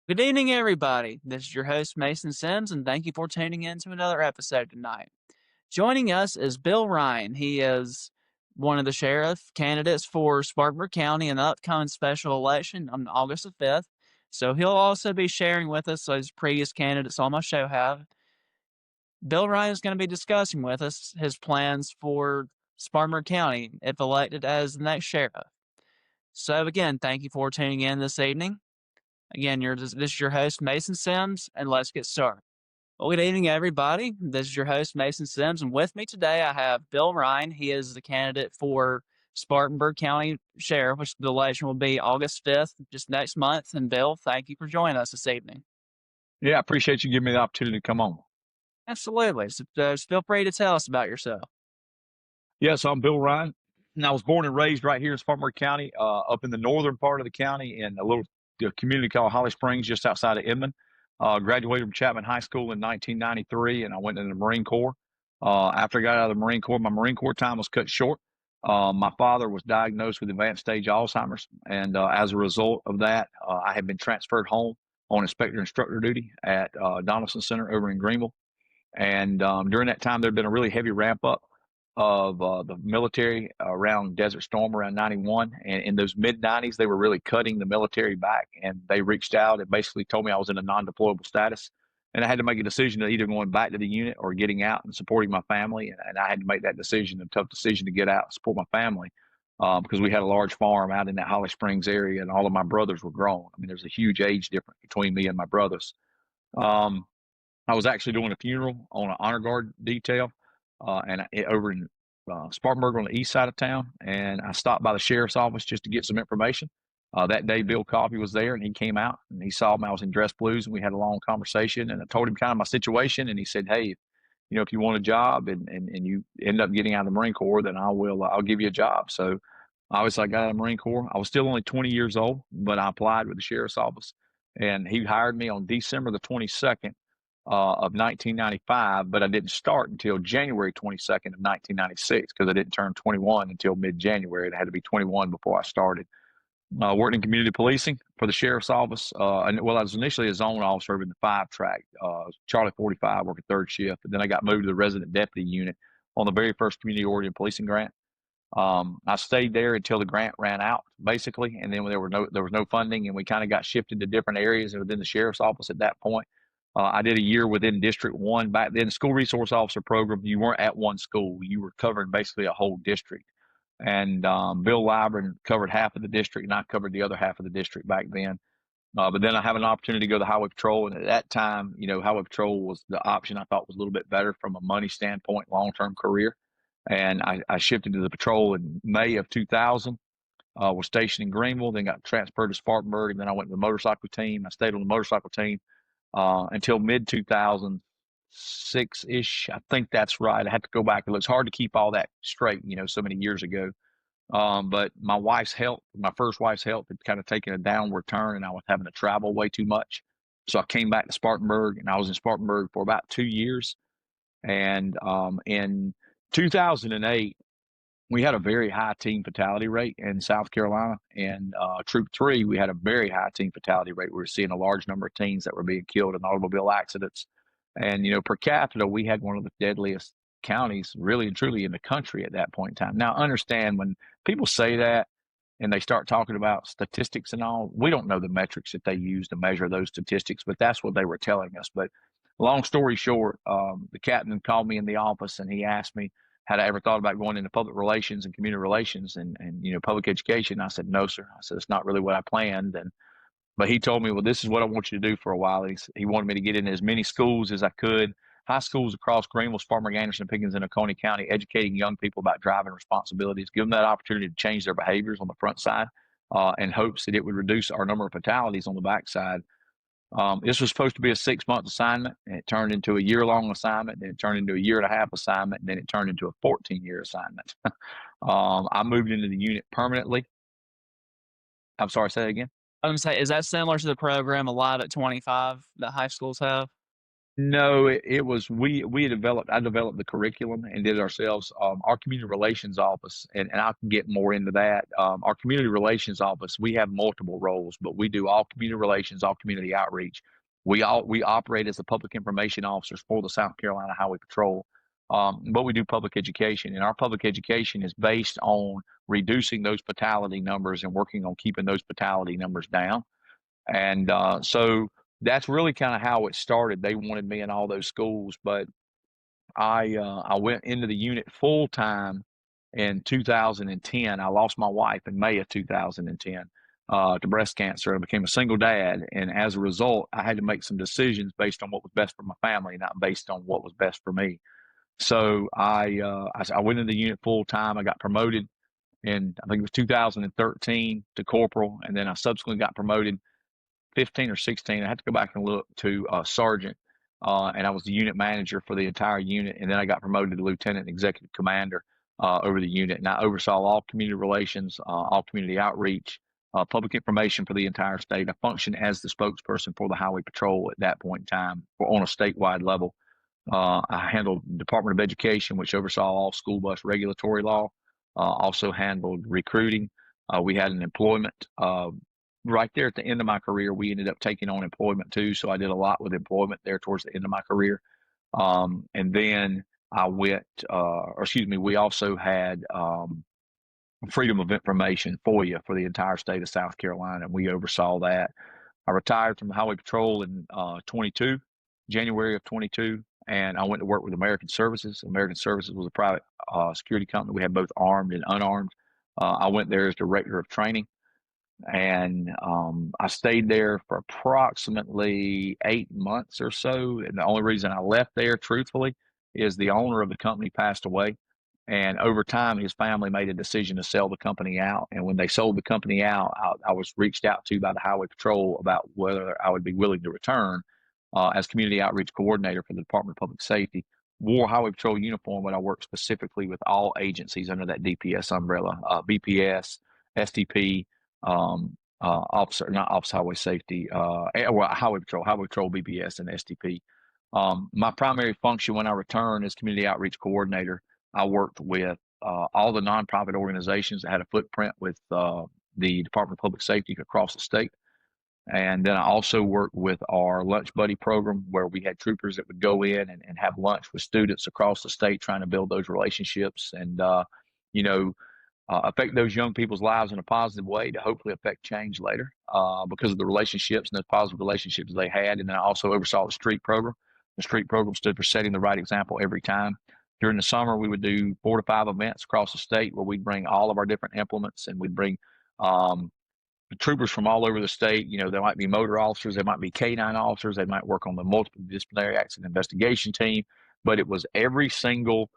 Good evening, everybody. This is your host, Mason Sims, and thank you for tuning in to another episode tonight. Joining us is Bill Rhyne. He is one of the sheriff candidates for Spartanburg County in the upcoming special election on August the 5th. So he'll also be sharing with us, as previous candidates on my show have. Bill Rhyne is going to be discussing with us his plans for Spartanburg County if elected as the next sheriff. So again, thank you for tuning in this evening. Again, this is your host, Mason Sims, and let's get started. Well, good evening, everybody. This is your host, Mason Sims, and with me today I have Bill Rhyne. He is the candidate for Spartanburg County Sheriff, which the election will be August 5th, just next month. And Bill, thank you for joining us this evening. Yeah, I appreciate you giving me the opportunity to come on. Absolutely. So feel free to tell us about yourself. Yes, I'm Bill Ryan, and I was born and raised right here in Spartanburg County, up in the northern part of the county in a little community called Holly Springs, just outside of Edmond. Graduated from Chapman High School in 1993, and I went into the Marine Corps. After I got out of the Marine Corps, my Marine Corps time was cut short. My father was diagnosed with advanced stage Alzheimer's, and as a result of that, I had been transferred home on inspector instructor duty at Donaldson Center over in Greenville. And during that time, there had been a really heavy ramp up of the military around Desert Storm around 91. And in those mid 90s, they were really cutting the military back. And they reached out and basically told me I was in a non deployable status. And I had to make a decision of either going back to the unit or getting out and supporting my family. And I had to make that decision, a tough decision to get out and support my family. Because we had a large farm out in that Holly Springs area, and all of my brothers were grown. I mean, there's a huge age difference between me and my brothers. Um, I was actually doing a funeral on an honor guard detail, over in Spartanburg on the east side of town, and I stopped by the sheriff's office just to get some information. That day, Bill Coffey was there, and he came out and he saw me. I was in dress blues, and we had a long conversation. And I told him kind of my situation, and he said, "Hey, if you want a job and you end up getting out of the Marine Corps, then I'll give you a job." So obviously, I got out of the Marine Corps. I was still only 20 years old, but I applied with the sheriff's office, and he hired me on December the 22nd of 1995, but I didn't start until January 22nd of 1996 because I didn't turn 21 until mid-January. It had to be 21 before I started. Worked in community policing for the sheriff's office. I was initially a zone officer in the 5-track, Charlie 45, working third shift. And then I got moved to the resident deputy unit on the very first community-oriented policing grant. I stayed there until the grant ran out, basically, and then there was no funding, and we kind of got shifted to different areas within the sheriff's office at that point. I did a year within District 1. Back then, the school resource officer program, you weren't at one school. You were covering basically a whole district. And Bill Libron covered half of the district, and I covered the other half of the district back then. But then I have an opportunity to go to Highway Patrol. And at that time, Highway Patrol was the option I thought was a little bit better from a money standpoint, long-term career. And I shifted to the patrol in May of 2000. Was stationed in Greenville, then got transferred to Spartanburg, and then I went to the motorcycle team. I stayed on the motorcycle team until mid 2006 ish. I think that's right. I had to go back. It's hard to keep all that straight, so many years ago. But my first wife's health had kind of taken a downward turn, and I was having to travel way too much. So I came back to Spartanburg, and I was in Spartanburg for about 2 years. And in 2008, we had a very high teen fatality rate in South Carolina. And Troop 3, we had a very high teen fatality rate. We were seeing a large number of teens that were being killed in automobile accidents. And, per capita, we had one of the deadliest counties really and truly in the country at that point in time. Now, understand when people say that and they start talking about statistics and all, we don't know the metrics that they use to measure those statistics, but that's what they were telling us. But long story short, the captain called me in the office and he asked me, had I ever thought about going into public relations and community relations and public education? I said, no, sir. I said, it's not really what I planned. But he told me, well, this is what I want you to do for a while. He wanted me to get into as many schools as I could, high schools across Greenville, Spartanburg, Anderson, Pickens, and Oconee County, educating young people about driving responsibilities, give them that opportunity to change their behaviors on the front side in hopes that it would reduce our number of fatalities on the backside. This was supposed to be a 6-month assignment, and it turned into a year-long assignment, then it turned into a year-and-a-half assignment, and then it turned into a 14-year assignment. I moved into the unit permanently. I'm sorry, say that again? I'm going to say, is that similar to the program Alive at 25 that high schools have? No, it was we had developed I developed the curriculum and did it ourselves. Our community relations office, and I can get more into that. Our community relations office, we have multiple roles, but we do all community relations, all community outreach. We operate as the public information officers for the South Carolina Highway Patrol. But we do public education, and our public education is based on reducing those fatality numbers and working on keeping those fatality numbers down. And so that's really kind of how it started. They wanted me in all those schools, but I went into the unit full time in 2010. I lost my wife in May of 2010 to breast cancer. I became a single dad, and as a result, I had to make some decisions based on what was best for my family, not based on what was best for me. So I went into the unit full time. I got promoted in, I think it was 2013, to corporal, and then I subsequently got promoted 15 or 16. I had to go back and look, to sergeant, and I was the unit manager for the entire unit. And then I got promoted to lieutenant and executive commander over the unit. And I oversaw all community relations, all community outreach, public information for the entire state. I functioned as the spokesperson for the Highway Patrol at that point in time, or on a statewide level. I handled Department of Education, which oversaw all school bus regulatory law. Also handled recruiting. We had an employment. Right there at the end of my career, we ended up taking on employment too. So I did a lot with employment there towards the end of my career. And then I went, or excuse me, we also had Freedom of Information, FOIA, for the entire state of South Carolina. And we oversaw that. I retired from the Highway Patrol in 22, January of 22, and I went to work with American Services. American Services was a private security company. We had both armed and unarmed. I went there as director of training, and I stayed there for approximately 8 months or so. And the only reason I left there, truthfully, is the owner of the company passed away. And over time, his family made a decision to sell the company out. And when they sold the company out, I was reached out to by the Highway Patrol about whether I would be willing to return as community outreach coordinator for the Department of Public Safety. Wore Highway Patrol uniform, but I worked specifically with all agencies under that DPS umbrella, BPS, STP, officer, not Office Highway Safety, well, Highway Patrol, BPS, and STP. My primary function when I returned as community outreach coordinator, I worked with all the nonprofit organizations that had a footprint with the Department of Public Safety across the state. And then I also worked with our Lunch Buddy program, where we had troopers that would go in and have lunch with students across the state, trying to build those relationships and, you know, affect those young people's lives in a positive way to hopefully affect change later because of the relationships and those positive relationships they had. And then I also oversaw the street program. The street program stood for setting the right example every time. During the summer, we would do 4 to 5 events across the state where we'd bring all of our different implements, and we'd bring um, troopers from all over the state. You know, there might be motor officers, there might be canine officers, they might work on the multiple disciplinary accident investigation team, but it was every single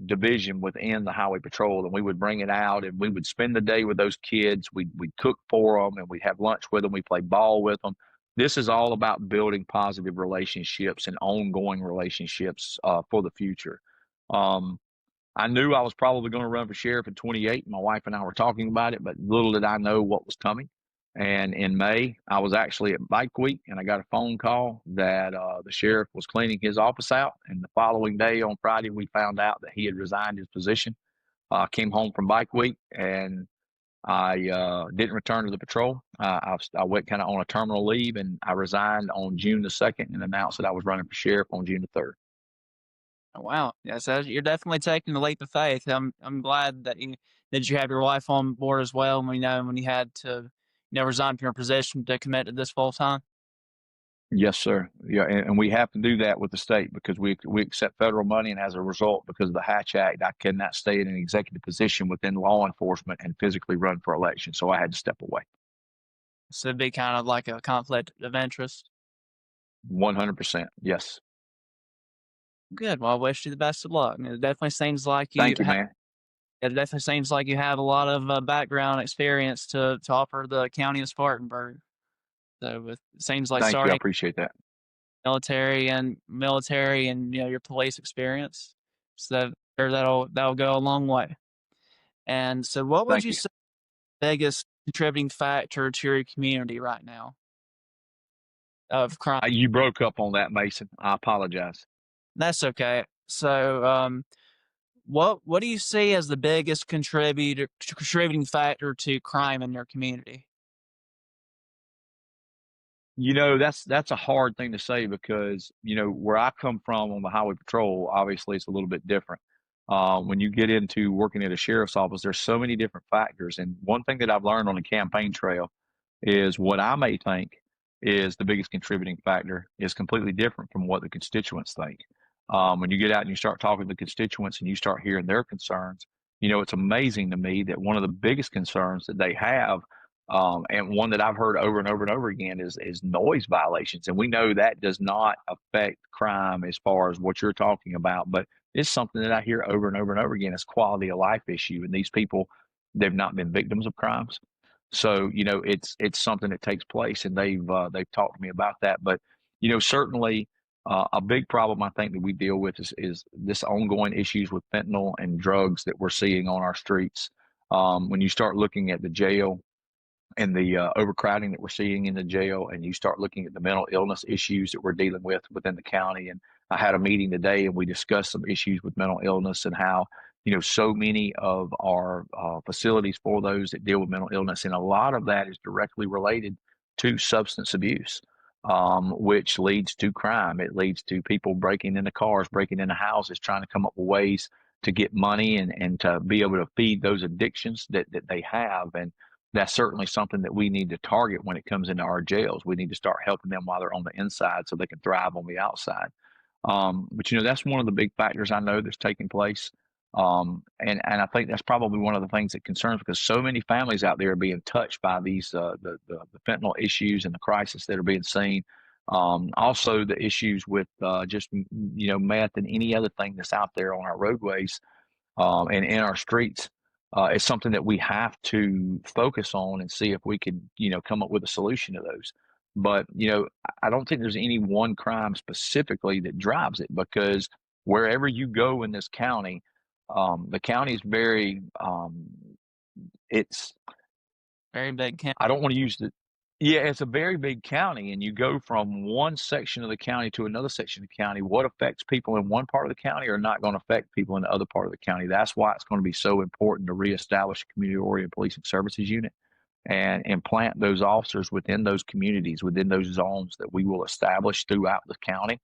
division within the Highway Patrol, and we would bring it out, and we would spend the day with those kids. We'd cook for them, and we'd have lunch with them. We play ball with them. This is all about building positive relationships and ongoing relationships for the future. Um, I knew I was probably going to run for sheriff in 28. My wife and I were talking about it, but little did I know what was coming. And in May, I was actually at Bike Week, and I got a phone call that the sheriff was cleaning his office out. And the following day, on Friday, we found out that he had resigned his position. I came home from Bike Week, and I didn't return to the patrol. I went kind of on a terminal leave, and I resigned on June the 2nd and announced that I was running for sheriff on June the 3rd. Oh, wow. Yeah, so you're definitely taking the leap of faith. I'm glad that you have your wife on board as well. When you had to resign from your position to commit to this full time. Yes, sir. Yeah, and we have to do that with the state because we accept federal money, and as a result, because of the Hatch Act, I cannot stay in an executive position within law enforcement and physically run for election. So I had to step away. So it'd be kind of like a conflict of interest. 100%. Yes. Good. Well, I wish you the best of luck. Thank you, man. It definitely seems like you have a lot of background experience to offer the county of Spartanburg. So it seems like Thank you. I starting appreciate that. military and your police experience. So that'll go a long way. And so what would Thank you you. say the biggest contributing factor to your community right now? of crime. You broke up on that, Mason. I apologize. That's okay. So, what do you see as the biggest contributing factor to crime in your community? That's a hard thing to say because, where I come from on the highway patrol, obviously it's a little bit different. When you get into working at a sheriff's office, there's so many different factors. And one thing that I've learned on the campaign trail is what I may think is the biggest contributing factor is completely different from what the constituents think. When you get out and you start talking to the constituents and you start hearing their concerns, it's amazing to me that one of the biggest concerns that they have, and one that I've heard over and over and over again, is noise violations. And we know that does not affect crime as far as what you're talking about, but it's something that I hear over and over and over again. It's quality of life issue, and these people, they've not been victims of crimes. So, it's something that takes place, and they've talked to me about that. But, certainly a big problem I think that we deal with is this ongoing issues with fentanyl and drugs that we're seeing on our streets. When you start looking at the jail and the overcrowding that we're seeing in the jail, and you start looking at the mental illness issues that we're dealing with within the county. And I had a meeting today, and we discussed some issues with mental illness and how, so many of our facilities for those that deal with mental illness, and a lot of that is directly related to substance abuse, which leads to crime. It leads to people breaking into cars, breaking into houses, trying to come up with ways to get money and to be able to feed those addictions that they have. And that's certainly something that we need to target when it comes into our jails. We need to start helping them while they're on the inside so they can thrive on the outside. But that's one of the big factors I know that's taking place. And I think that's probably one of the things that concerns, because so many families out there are being touched by these the fentanyl issues and the crisis that are being seen. Also, the issues with just meth and any other thing that's out there on our roadways and in our streets. It's something that we have to focus on and see if we can, come up with a solution to those. But, I don't think there's any one crime specifically that drives it, because wherever you go in this county, the county is very, it's Very big count. I don't want to use the, yeah, it's a very big county, and you go from one section of the county to another section of the county. What affects people in one part of the county are not going to affect people in the other part of the county. That's why it's going to be so important to reestablish a community-oriented policing services unit and implant those officers within those communities, within those zones that we will establish throughout the county.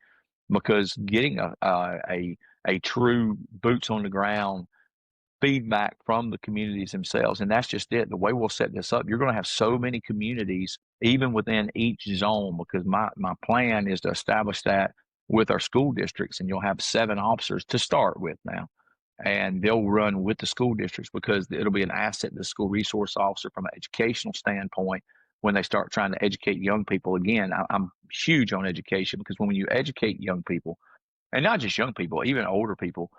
Because getting a true boots on the ground feedback from the communities themselves. And that's just it. The way we'll set this up, you're going to have so many communities, even within each zone, because my plan is to establish that with our school districts, and you'll have 7 officers to start with now. And they'll run with the school districts because it'll be an asset to the school resource officer from an educational standpoint when they start trying to educate young people. Again, I'm huge on education, because when you educate young people, and not just young people, even older people,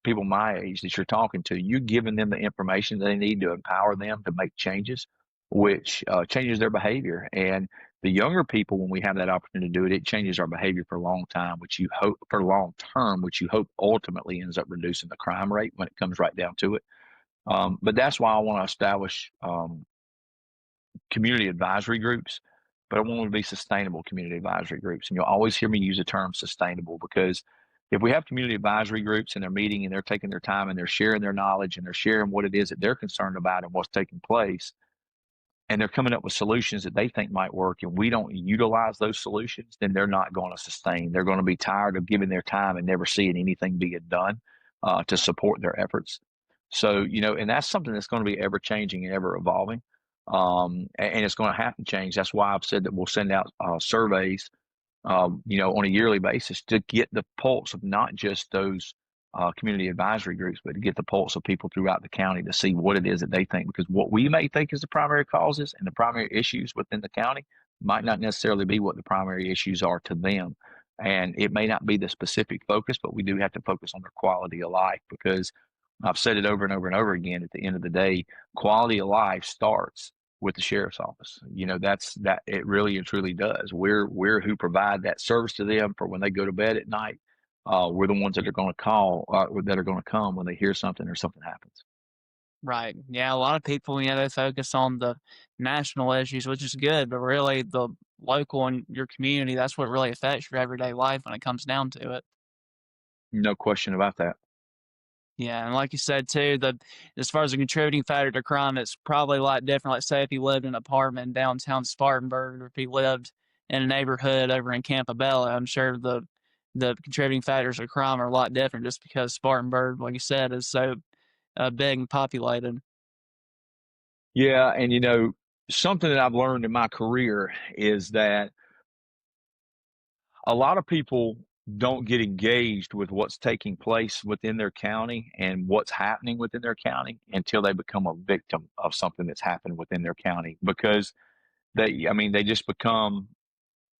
people my age that you're talking to, you're giving them the information they need to empower them to make changes, which changes their behavior. And the younger people, when we have that opportunity to do it, it changes our behavior for a long time, which you hope for long term, which you hope ultimately ends up reducing the crime rate when it comes right down to it. But that's why I want to establish community advisory groups, but I want them to be sustainable community advisory groups. And you'll always hear me use the term sustainable, because if we have community advisory groups and they're meeting and they're taking their time and they're sharing their knowledge and they're sharing what it is that they're concerned about and what's taking place, and they're coming up with solutions that they think might work, and we don't utilize those solutions, then they're not going to sustain. They're going to be tired of giving their time and never seeing anything being done to support their efforts. So, and that's something that's going to be ever changing and ever evolving. And it's going to have to change. That's why I've said that we'll send out surveys, on a yearly basis to get the pulse of not just those community advisory groups, but to get the pulse of people throughout the county to see what it is that they think. Because what we may think is the primary causes and the primary issues within the county might not necessarily be what the primary issues are to them. And it may not be the specific focus, but we do have to focus on their quality of life, because I've said it over and over and over again. At the end of the day, quality of life starts with the sheriff's office. That's that it really and truly does. We're who provide that service to them for when they go to bed at night. We're the ones that are going to call, that are going to come when they hear something or something happens. Right. Yeah, a lot of people, they focus on the national issues, which is good, but really the local and your community, that's what really affects your everyday life when it comes down to it. No question about that. Yeah, and like you said too, the as far as a contributing factor to crime, it's probably a lot different. Like say if you lived in an apartment in downtown Spartanburg, or if you lived in a neighborhood over in Campobello, I'm sure the contributing factors of crime are a lot different just because Spartanburg, like you said, is so big and populated. Yeah, and something that I've learned in my career is that a lot of people don't get engaged with what's taking place within their county and what's happening within their county until they become a victim of something that's happened within their county because they just become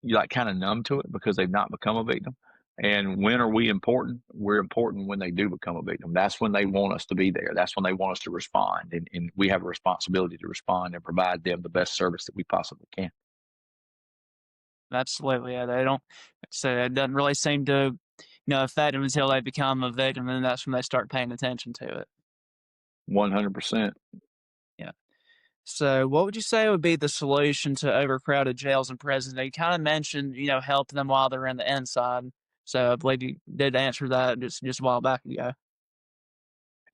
like kind of numb to it because they've not become a victim. And when are we important? We're important when they do become a victim. That's when they want us to be there. That's when they want us to respond. And we have a responsibility to respond and provide them the best service that we possibly can. Absolutely, yeah. They don't so it doesn't really seem to, affect them until they become a victim, and that's when they start paying attention to it. 100%. Yeah. So, what would you say would be the solution to overcrowded jails and prisons? Now, you kind of mentioned, help them while they're in the inside. So, I believe you did answer that just a while back ago.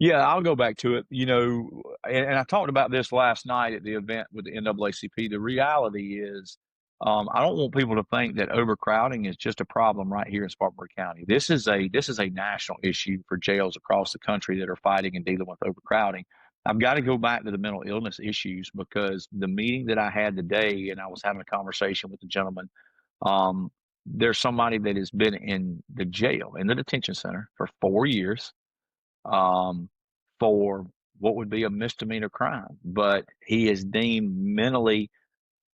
Yeah, I'll go back to it. And I talked about this last night at the event with the NAACP. The reality is, I don't want people to think that overcrowding is just a problem right here in Spartanburg County. This is a national issue for jails across the country that are fighting and dealing with overcrowding. I've got to go back to the mental illness issues because the meeting that I had today, and I was having a conversation with a gentleman. Um, there's somebody that has been in the jail in the detention center for 4 years um, for what would be a misdemeanor crime, but he is deemed mentally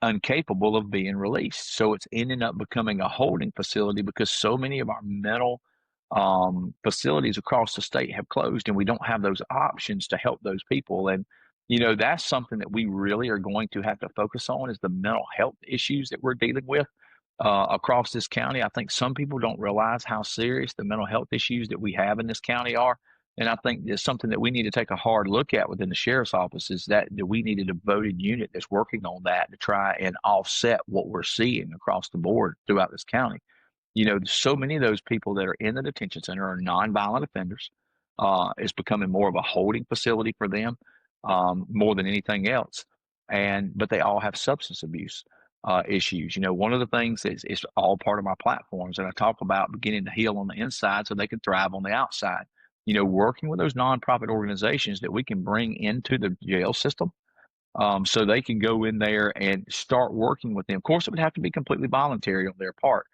incapable of being released. So it's ending up becoming a holding facility because so many of our mental facilities across the state have closed, and we don't have those options to help those people. And that's something that we really are going to have to focus on is the mental health issues that we're dealing with across this county. I think some people don't realize how serious the mental health issues that we have in this county are. And I think there's something that we need to take a hard look at within the sheriff's office is that we need a devoted unit that's working on that to try and offset what we're seeing across the board throughout this county. So many of those people that are in the detention center are nonviolent offenders. It's becoming more of a holding facility for them more than anything else. But they all have substance abuse issues. One of the things is all part of my platforms, and I talk about beginning to heal on the inside so they can thrive on the outside. Working with those nonprofit organizations that we can bring into the jail system so they can go in there and start working with them. Of course, it would have to be completely voluntary on their part,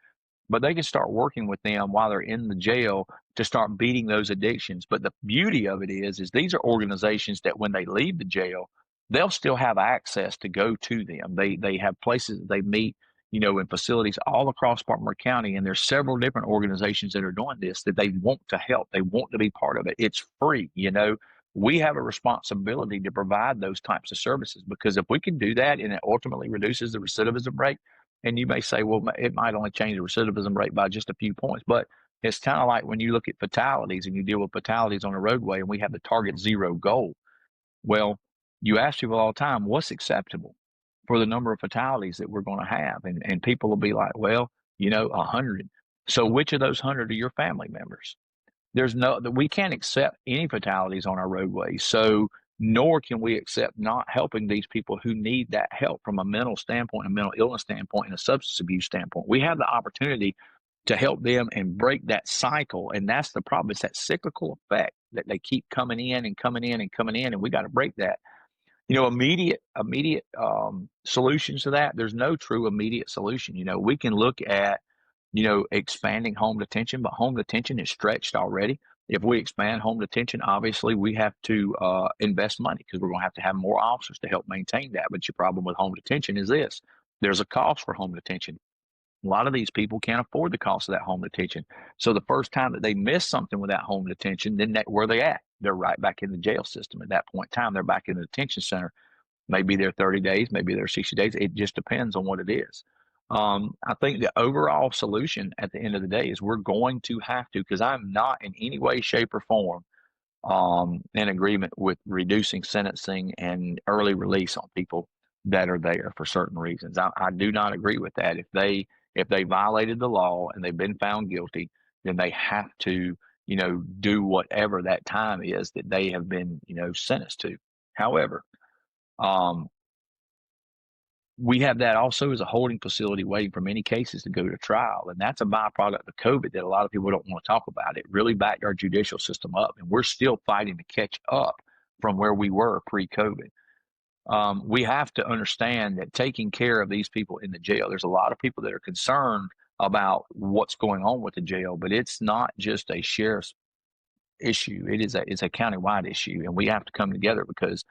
but they can start working with them while they're in the jail to start beating those addictions. But the beauty of it is these are organizations that when they leave the jail, they'll still have access to go to them. They have places that they meet, in facilities all across Spartanburg County, and there's several different organizations that are doing this that they want to help. They want to be part of it. It's free. We have a responsibility to provide those types of services because if we can do that and it ultimately reduces the recidivism rate, and you may say, well, it might only change the recidivism rate by just a few points, but it's kind of like when you look at fatalities and you deal with fatalities on a roadway and we have the target zero goal. Well, you ask people all the time, what's acceptable for the number of fatalities that we're going to have? And people will be like, well, 100. So which of those 100 are your family members? We can't accept any fatalities on our roadways. So nor can we accept not helping these people who need that help from a mental standpoint, a mental illness standpoint, and a substance abuse standpoint. We have the opportunity to help them and break that cycle. And that's the problem. It's that cyclical effect that they keep coming in and coming in and coming in, and we got to break that. Immediate solutions to that. There's no true immediate solution. We can look at expanding home detention, but home detention is stretched already. If we expand home detention, obviously we have to invest money because we're going to have more officers to help maintain that. But your problem with home detention is this: there's a cost for home detention. A lot of these people can't afford the cost of that home detention. So the first time that they miss something with that home detention, then where they at? They're right back in the jail system. At that point in time, they're back in the detention center. Maybe they're 30 days, maybe they're 60 days. It just depends on what it is. I think the overall solution at the end of the day is we're going to have to, because I'm not in any way, shape, or form in agreement with reducing sentencing and early release on people that are there for certain reasons. I do not agree with that. If they violated the law and they've been found guilty, then they have to, do whatever that time is that they have been, sentenced to. However, um, we have that also as a holding facility waiting for many cases to go to trial. And that's a byproduct of COVID that a lot of people don't want to talk about. It really backed our judicial system up, and we're still fighting to catch up from where we were pre-COVID. We have to understand that taking care of these people in the jail, there's a lot of people that are concerned about what's going on with the jail, but it's not just a sheriff's issue. It's a countywide issue, and we have to come together because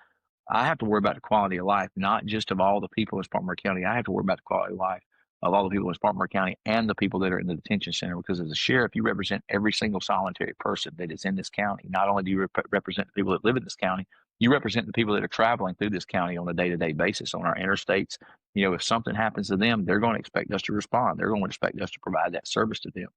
I have to worry about the quality of life, not just of all the people in Spartanburg County. I have to worry about the quality of life of all the people in Spartanburg County and the people that are in the detention center. Because as a sheriff, you represent every single solitary person that is in this county. Not only do you represent the people that live in this county, you represent the people that are traveling through this county on a day-to-day basis on our interstates. If something happens to them, they're going to expect us to respond. They're going to expect us to provide that service to them.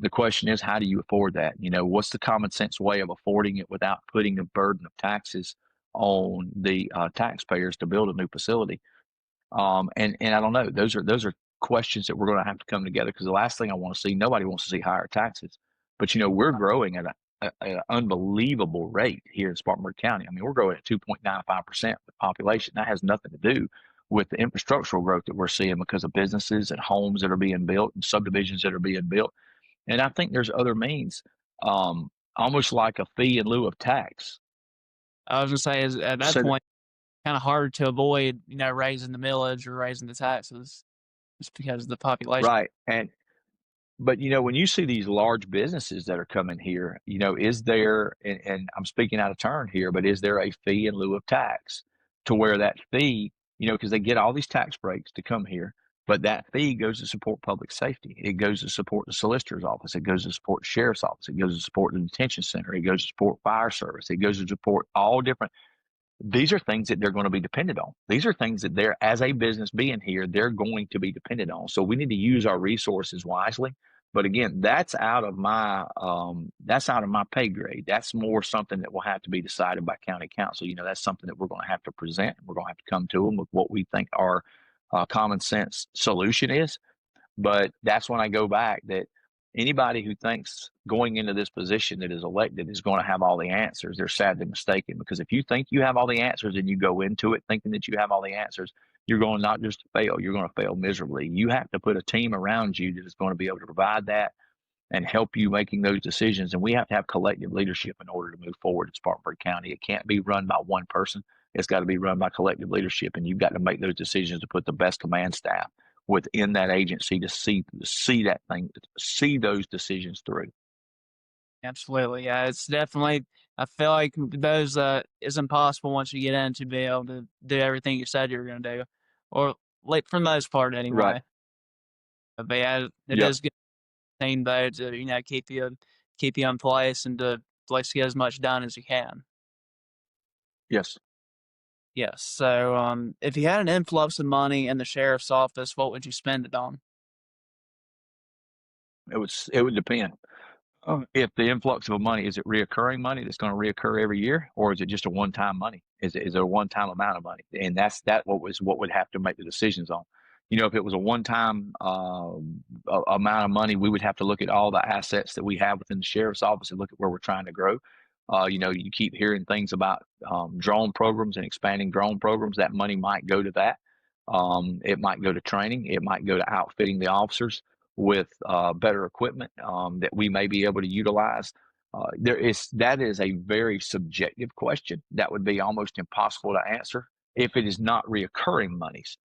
The question is, how do you afford that? What's the common sense way of affording it without putting a burden of taxes on the taxpayers to build a new facility? And I don't know. Those are questions that we're going to have to come together, because the last thing I want to see, nobody wants to see higher taxes. But we're growing at an unbelievable rate here in Spartanburg County. I mean, we're growing at 2.95% with population. That has nothing to do with the infrastructural growth that we're seeing because of businesses and homes that are being built and subdivisions that are being built. And I think there's other means, almost like a fee in lieu of tax. I was gonna say is at that So point kind of hard to avoid, raising the millage or raising the taxes just because of the population. right, but when you see these large businesses that are coming here, is there, and I'm speaking out of turn here, but is there a fee in lieu of tax to where that fee, because they get all these tax breaks to come here, but that fee goes to support public safety. It goes to support the solicitor's office. It goes to support the sheriff's office. It goes to support the detention center. It goes to support fire service. It goes to support all different. These are things that they're going to be dependent on. These are things that they're, as a business being here, they're going to be dependent on. So we need to use our resources wisely. But again, that's out of my pay grade. That's more something that will have to be decided by county council. That's something that we're going to have to present. We're going to have to come to them with what we think our common sense solution is. But that's when I go back that anybody who thinks going into this position that is elected is going to have all the answers, they're sadly mistaken. Because if you think you have all the answers and you go into it thinking that you have all the answers, you're going not just to fail, you're going to fail miserably. You have to put a team around you that is going to be able to provide that and help you making those decisions. And we have to have collective leadership in order to move forward in Spartanburg County. It can't be run by one person. It's got to be run by collective leadership. And you've got to make those decisions to put the best command staff within that agency to see that thing, see those decisions through. Absolutely, yeah. It's definitely. I feel like those is impossible once you get in to be able to do everything you said you were going to do, or like for the most part Right. anyway. But yeah, it Yep. is good thing though to keep you in place and to like get as much done as you can. Yes. Yes. So, if you had an influx of money in the sheriff's office, what would you spend it on? It would depend. If the influx of money, is it reoccurring money that's going to reoccur every year, or is it just a one-time money? Is it a one-time amount of money? And what would have to make the decisions on. If it was a one-time amount of money, we would have to look at all the assets that we have within the sheriff's office and look at where we're trying to grow. You keep hearing things about drone programs and expanding drone programs. That money might go to that. It might go to training. It might go to outfitting the officers with better equipment that we may be able to utilize. That is a very subjective question that would be almost impossible to answer if it is not reoccurring monies.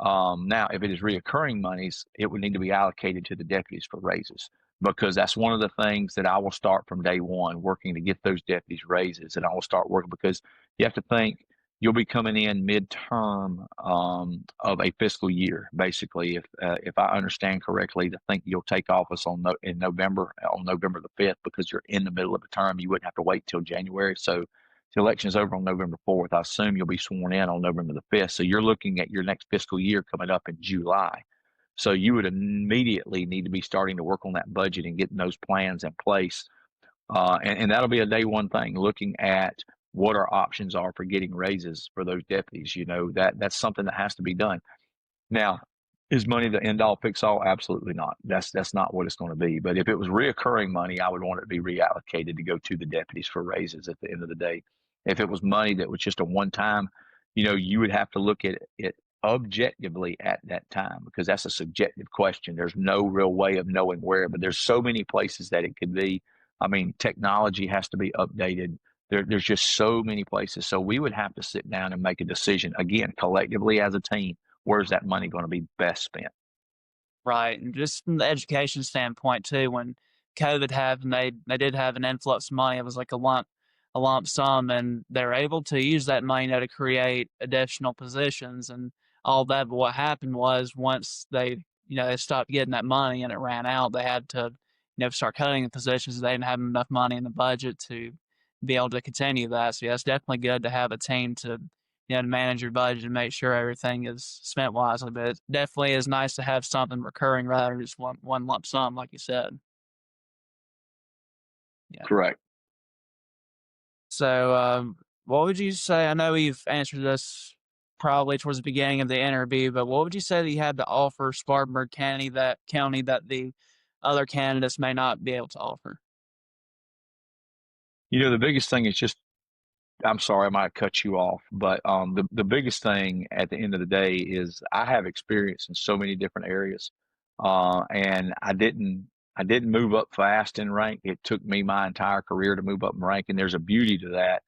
Now, if it is reoccurring monies, it would need to be allocated to the deputies for raises, because that's one of the things that I will start from day one, working to get those deputies raises. And I will start working, because you have to think you'll be coming in midterm of a fiscal year, basically. If I understand correctly, to think you'll take office in November, on November the 5th, because you're in the middle of a term, you wouldn't have to wait till January. So the election is over on November 4th. I assume you'll be sworn in on November the 5th. So you're looking at your next fiscal year coming up in July. So you would immediately need to be starting to work on that budget and getting those plans in place And that'll be a day one thing, looking at what our options are for getting raises for those deputies. That's something that has to be done. Now, is money the end all fix all? Absolutely not. That's not what it's going to be. But if it was reoccurring money, I would want it to be reallocated to go to the deputies for raises at the end of the day. If it was money that was just a one time, you would have to look at it objectively at that time, because that's a subjective question. There's no real way of knowing where, but there's so many places that it could be. I mean, technology has to be updated. There's just so many places. So we would have to sit down and make a decision again, collectively as a team. Where's that money going to be best spent? Right, and just from the education standpoint too, when COVID happened, they did have an influx of money. It was like a lump sum, and they're able to use that money now to create additional positions and all that. But what happened was once they stopped getting that money and it ran out, they had to start cutting the positions. They didn't have enough money in the budget to be able to continue that. So yeah, it's definitely good to have a team to manage your budget and make sure everything is spent wisely. But it definitely is nice to have something recurring rather than just one lump sum, like you said. Yeah. Correct. So, what would you say? I know you've answered this probably towards the beginning of the interview, but what would you say that you had to offer Spartanburg County that the other candidates may not be able to offer? The biggest thing is just, I'm sorry, I might cut you off, but the biggest thing at the end of the day is I have experience in so many different areas, and I didn't move up fast in rank. It took me my entire career to move up in rank, and there's a beauty to that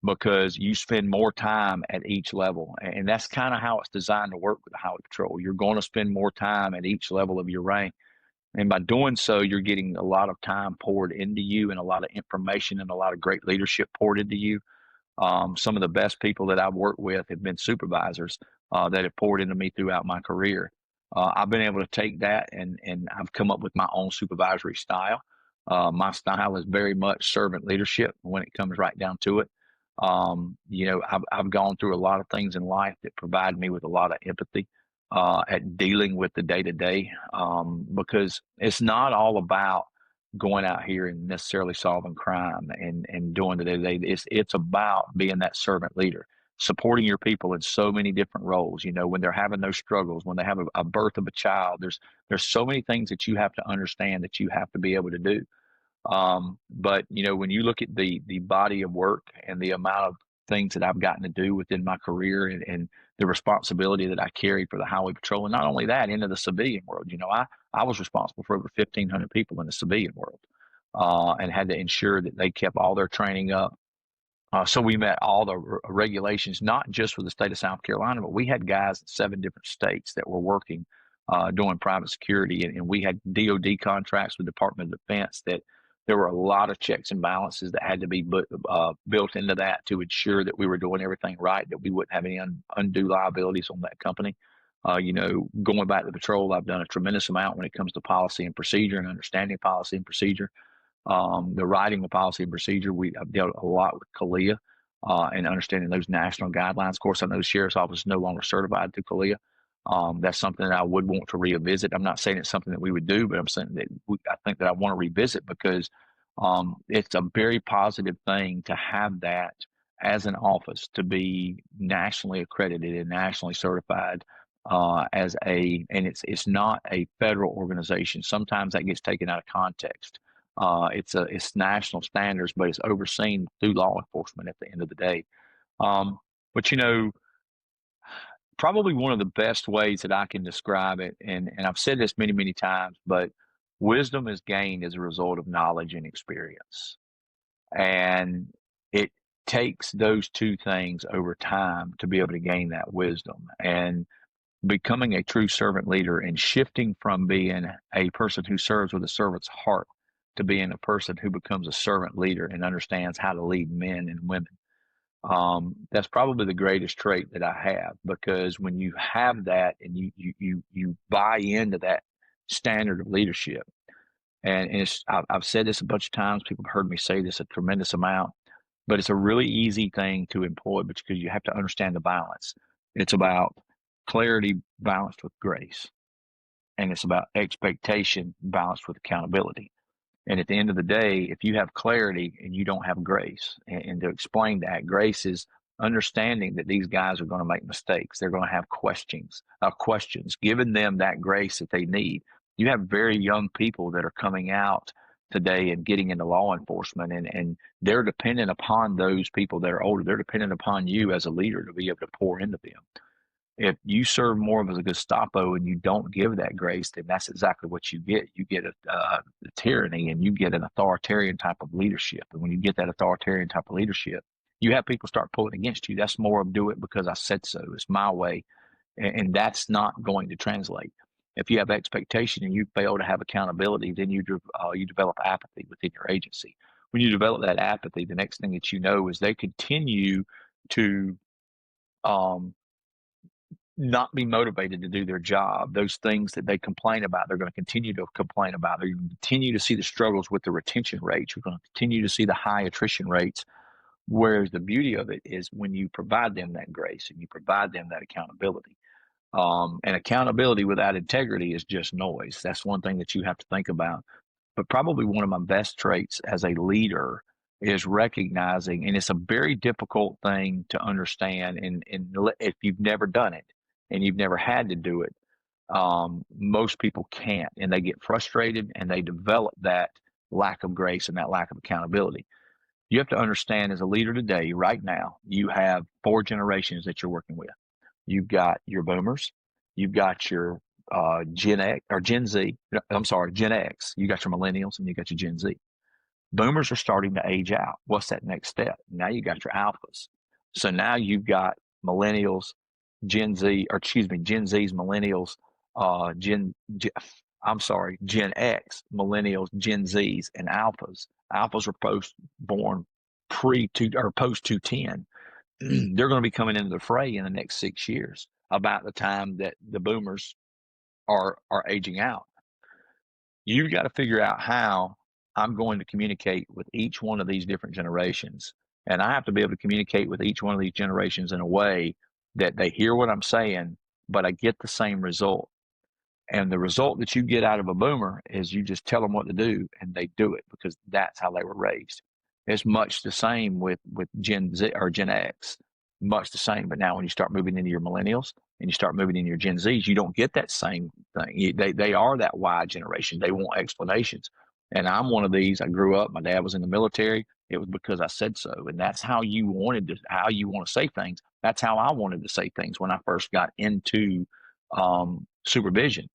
because you spend more time at each level, and that's kind of how it's designed to work with the Highway Patrol. You're going to spend more time at each level of your rank. And by doing so, you're getting a lot of time poured into you and a lot of information and a lot of great leadership poured into you. Some of the best people that I've worked with have been supervisors that have poured into me throughout my career. I've been able to take that and I've come up with my own supervisory style. My style is very much servant leadership when it comes right down to it. I've gone through a lot of things in life that provide me with a lot of empathy at dealing with the day to day, because it's not all about going out here and necessarily solving crime and doing the day to day. It's about being that servant leader, supporting your people in so many different roles. When they're having those struggles, when they have a birth of a child, there's so many things that you have to understand that you have to be able to do. But when you look at the body of work and the amount of things that I've gotten to do within my career and the responsibility that I carry for the Highway Patrol, and not only that, into the civilian world, I was responsible for over 1,500 people in the civilian world, and had to ensure that they kept all their training up. So we met all the regulations, not just for the state of South Carolina, but we had guys in 7 different states that were working, doing private security, and we had DoD contracts with Department of Defense that there were a lot of checks and balances that had to be built into that to ensure that we were doing everything right, that we wouldn't have any undue liabilities on that company. Going back to the patrol, I've done a tremendous amount when it comes to policy and procedure and understanding policy and procedure. The writing of policy and procedure, I've dealt a lot with CALEA, and understanding those national guidelines. Of course, I know the sheriff's office is no longer certified through CALEA. That's something that I would want to revisit. I'm not saying it's something that we would do, but I'm saying that I think that I want to revisit because it's a very positive thing to have that as an office, to be nationally accredited and nationally certified, and it's not a federal organization. Sometimes that gets taken out of context. It's national standards, but it's overseen through law enforcement at the end of the day. But probably one of the best ways that I can describe it, and I've said this many, many times, but wisdom is gained as a result of knowledge and experience. And it takes those two things over time to be able to gain that wisdom. And becoming a true servant leader and shifting from being a person who serves with a servant's heart to being a person who becomes a servant leader and understands how to lead men and women. That's probably the greatest trait that I have, because when you have that and you buy into that standard of leadership, and I've said this a bunch of times, people have heard me say this a tremendous amount, but it's a really easy thing to employ because you have to understand the balance. It's about clarity balanced with grace, and it's about expectation balanced with accountability. And at the end of the day, if you have clarity and you don't have grace, and to explain that, grace is understanding that these guys are going to make mistakes. They're going to have questions, giving them that grace that they need. You have very young people that are coming out today and getting into law enforcement, and they're dependent upon those people that are older. They're dependent upon you as a leader to be able to pour into them. If you serve more of as a Gestapo and you don't give that grace, then that's exactly what you get. You get a tyranny, and you get an authoritarian type of leadership. And when you get that authoritarian type of leadership, you have people start pulling against you. That's more of do it because I said so. It's my way. And that's not going to translate. If you have expectation and you fail to have accountability, then you develop apathy within your agency. When you develop that apathy, the next thing that you know is they continue to um, not be motivated to do their job. Those things that they complain about, they're going to continue to complain about. They're going to continue to see the struggles with the retention rates. You're going to continue to see the high attrition rates. Whereas the beauty of it is when you provide them that grace and you provide them that accountability. And accountability without integrity is just noise. That's one thing that you have to think about. But probably one of my best traits as a leader is recognizing, and it's a very difficult thing to understand. And if you've never done it and you've never had to do it, most people can't, and they get frustrated and they develop that lack of grace and that lack of accountability. You have to understand as a leader today, right now, you have four generations that you're working with. You've got your boomers, you've got your Gen X or Gen Z. I'm sorry, Gen X. You got your millennials and you got your Gen Z. Boomers are starting to age out. What's that next step? Now you got your alphas. So now you've got millennials, Gen Z, or excuse me, Gen Z's, millennials, I'm sorry, Gen X, millennials, Gen Z's, and alphas. Alphas are born pre to or post 210. They're going to be coming into the fray in the next 6 years, about the time that the boomers are aging out. You've got to figure out how I'm going to communicate with each one of these different generations. And I have to be able to communicate with each one of these generations in a way that they hear what I'm saying, but I get the same result. And the result that you get out of a boomer is you just tell them what to do and they do it because that's how they were raised. It's much the same with Gen Z or Gen X, much the same. But now when you start moving into your millennials and you start moving into your Gen Zs, you don't get that same thing. They are that Y generation. They want explanations. And I'm one of these. I grew up, my dad was in the military. It was because I said so. And that's how you want to say things. That's how I wanted to say things when I first got into supervision.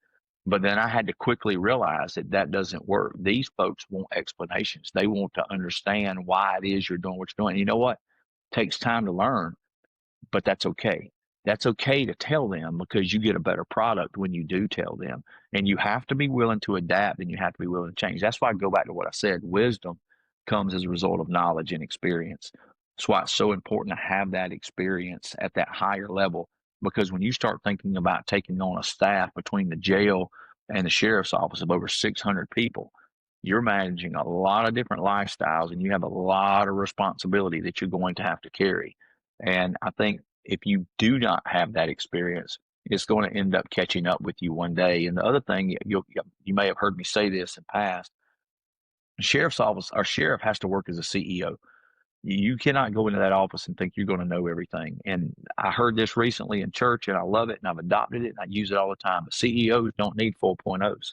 But then I had to quickly realize that that doesn't work. These folks want explanations. They want to understand why it is you're doing what you're doing. And you know what? It takes time to learn, but that's okay. That's okay to tell them because you get a better product when you do tell them. And you have to be willing to adapt and you have to be willing to change. That's why I go back to what I said. Wisdom comes as a result of knowledge and experience. That's why it's so important to have that experience at that higher level. Because when you start thinking about taking on a staff between the jail and the sheriff's office of over 600 people, you're managing a lot of different lifestyles and you have a lot of responsibility that you're going to have to carry. And I think if you do not have that experience, it's going to end up catching up with you one day. And the other thing, you may have heard me say this in past, the sheriff's office, our sheriff has to work as a CEO. You cannot go into that office and think you're going to know everything. And I heard this recently in church and I love it and I've adopted it and I use it all the time. But CEOs don't need 4.0s.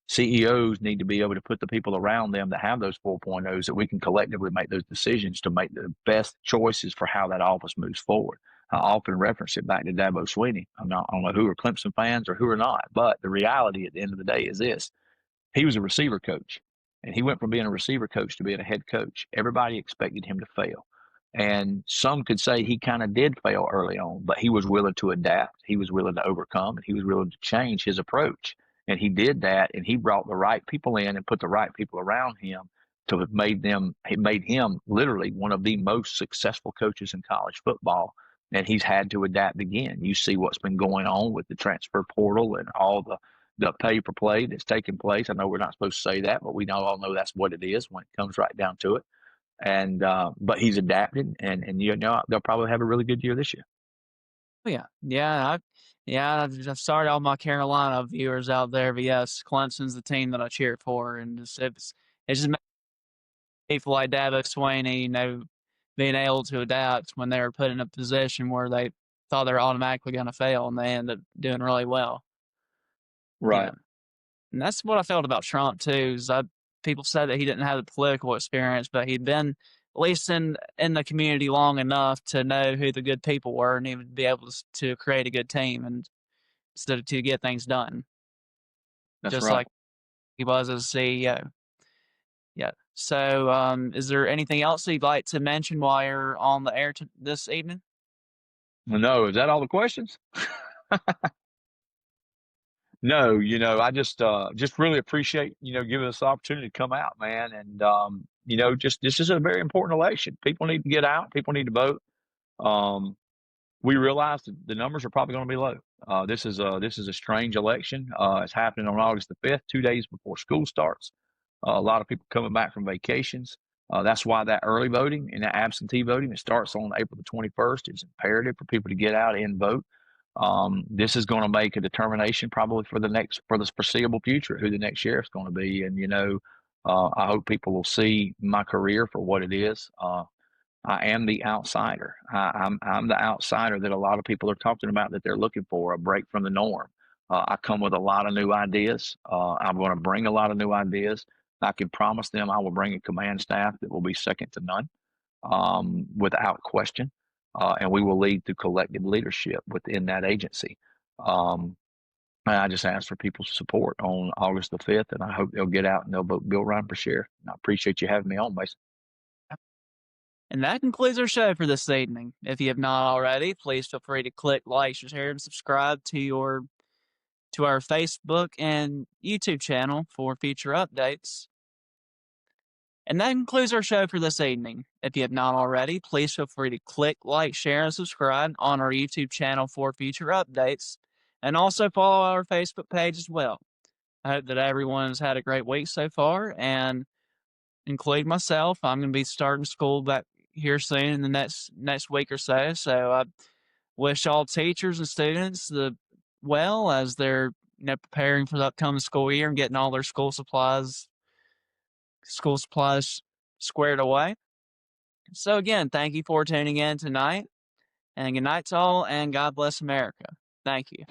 CEOs need to be able to put the people around them that have those 4.0s that we can collectively make those decisions to make the best choices for how that office moves forward. I often reference it back to Dabo Swinney. I don't know who are Clemson fans or who are not, but the reality at the end of the day is this. He was a receiver coach, and he went from being a receiver coach to being a head coach. Everybody expected him to fail. And some could say he kind of did fail early on, but he was willing to adapt. He was willing to overcome, and he was willing to change his approach. And he did that, and he brought the right people in and put the right people around him to have it made him literally one of the most successful coaches in college football. And he's had to adapt again. You see what's been going on with the transfer portal and all the pay per play that's taking place. I know we're not supposed to say that, but we all know that's what it is when it comes right down to it. And but he's adapted, and they'll probably have a really good year this year. Oh, yeah. I've sorry to all my Carolina viewers out there, but yes, Clemson's the team that I cheer for, and it's it just makes people like Dabo Swinney, being able to adapt when they were put in a position where they thought they were automatically going to fail, and they ended up doing really well. You Right. know, and that's what I felt about Trump too. People said that he didn't have the political experience, but he'd been at least in the community long enough to know who the good people were, and he would be able to create a good team and to get things done, That's just right. like he was as a CEO. Yeah. So, is there anything else you'd like to mention while you're on the air this evening? No, is that all the questions? No, I just really appreciate, giving us the opportunity to come out, man. And just this is a very important election. People need to get out, people need to vote. Um, we realize that the numbers are probably going to be low. This is a strange election. It's happening on August the 5th, 2 days before school starts. A lot of people coming back from vacations. That's why that early voting and that absentee voting that starts on April the 21st is imperative for people to get out and vote. This is going to make a determination probably for the foreseeable future who the next sheriff's going to be. And I hope people will see my career for what it is. I am the outsider. I'm the outsider that a lot of people are talking about that they're looking for, a break from the norm. I come with a lot of new ideas. I'm going to bring a lot of new ideas. I can promise them I will bring a command staff that will be second to none, without question. And we will lead through collective leadership within that agency. Um, and I just ask for people's support on August the 5th, and I hope they'll get out and they'll vote Bill Rhyne for sheriff. I appreciate you having me on, Mason. And that concludes our show for this evening. If you have not already, please feel free to click like, share, and subscribe to our Facebook and YouTube channel for future updates. And that concludes our show for this evening. If you have not already, please feel free to click like, share, and subscribe on our YouTube channel for future updates. And also follow our Facebook page as well. I hope that everyone's had a great week so far, and include myself. I'm going to be starting school back here soon in the next week or so. So I wish all teachers and students the well as they're preparing for the upcoming school year and getting all their school supplies squared away. So again, thank you for tuning in tonight, and good night to all, and God bless America. Thank you.